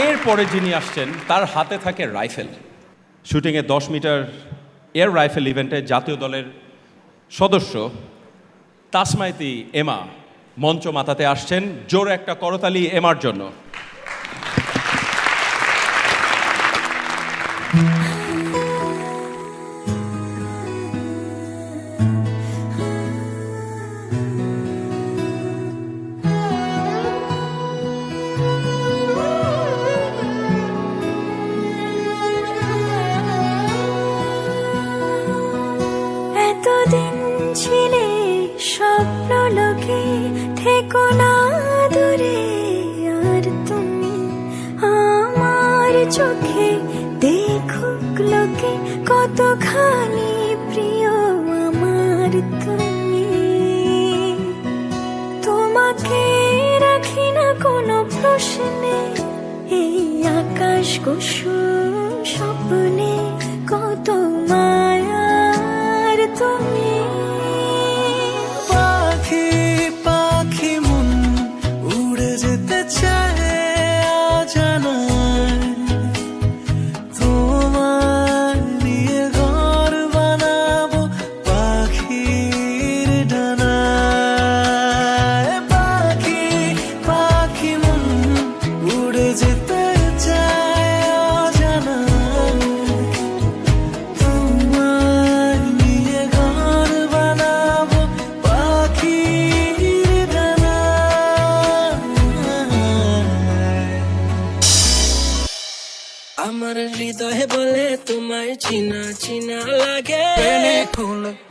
এরপরে যিনি আসছেন তার হাতে থাকে রাইফেল। শুটিংয়ে 10 মিটার এয়ার রাইফেল ইভেন্টে জাতীয় দলের সদস্য তাসমাইতি এমা মঞ্চ মাতাতে আসছেন। জোরে একটা করতালি এমার জন্য। এতদিন ছিলে স্বপ্ন লোকে, থেকো না দূরে আর তুমি আমার চোখে। দেখুক লোকে কতখানি প্রিয় আমার তুমি। তোমাকে রাখি না কোনো প্রশ্নে, এই আকাশ কুসুম স্বপ্নে কত মায়ার তুমি। পাখি পাখি মন উড়ে যেতে চায় অজানায়, তোমায় নিয়ে ঘর বানাবো পাখির ডানায়। পাখি পাখি মন উড়ে যেতে চায় অজানায়, তোমায় নিয়ে ঘর বানাবো পাখির ডানায়। আমার হৃদয় বলে তোমায় চিনা চিনা লাগে,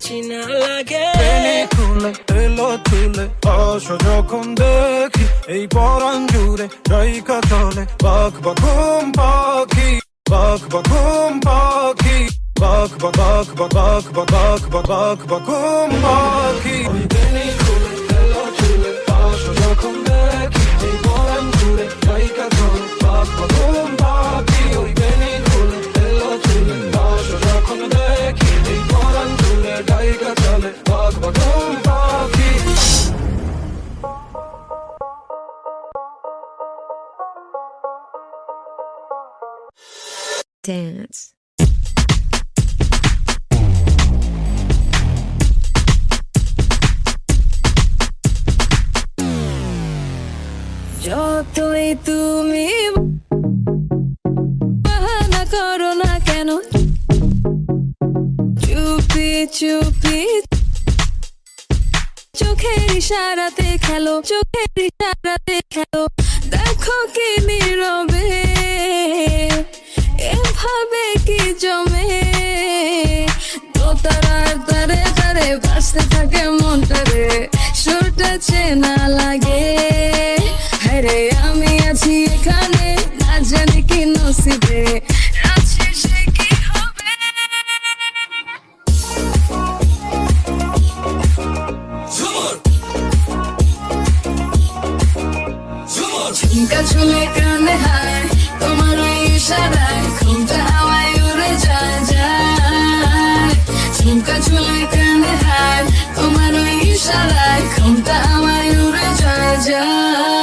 চিনা লাগে। এলো তুলে আসো যখন দেখি এই পরাণ জুড়ে রাইকা চলে বাঘ বাঘুম পাখি, বাঘ বাঘুম পাখি, বাঘ বাঘ বাঘ বাঘ বাঘ বাঘুম পাখি। ওই বেনি খুলে এলো তুলে আসো যখন দেখি এই পরাণ জুড়ে রাইকা চলে বাঘ বাঘুম পাখি। ওই বেনি খুলে এলো তুলে আসো যখন দেখি এই পরাণ জুড়ে রাইকা চলে বাঘ বাঘুম পাখি। Dance. যতই তুমি বাহানা করো না কেন, চুপি চুপি চোখের ইশারাতে খেলো, চোখের ইশারাতে খেলো। দেখো কি নীরবে এভাবে কি জমে, তো তারার তারে তারে বাঁচতে থাকে মনটারে, সুরটা চেনা লাগে। হ্যারে আমি আছি এখানে, না জানি কি নসিবে আছে সে কি হবে। ঝুমকা ঝুলে কানে হায়, তোমার ওই ইশারায় ঘুমটা হাওয়ায় উড়ে যায় যায়। ঝুমকা ঝুলে কানে হায়, তোমার ওই ইশারায় ঘুমটা হাওয়ায় উড়ে যায় যায়।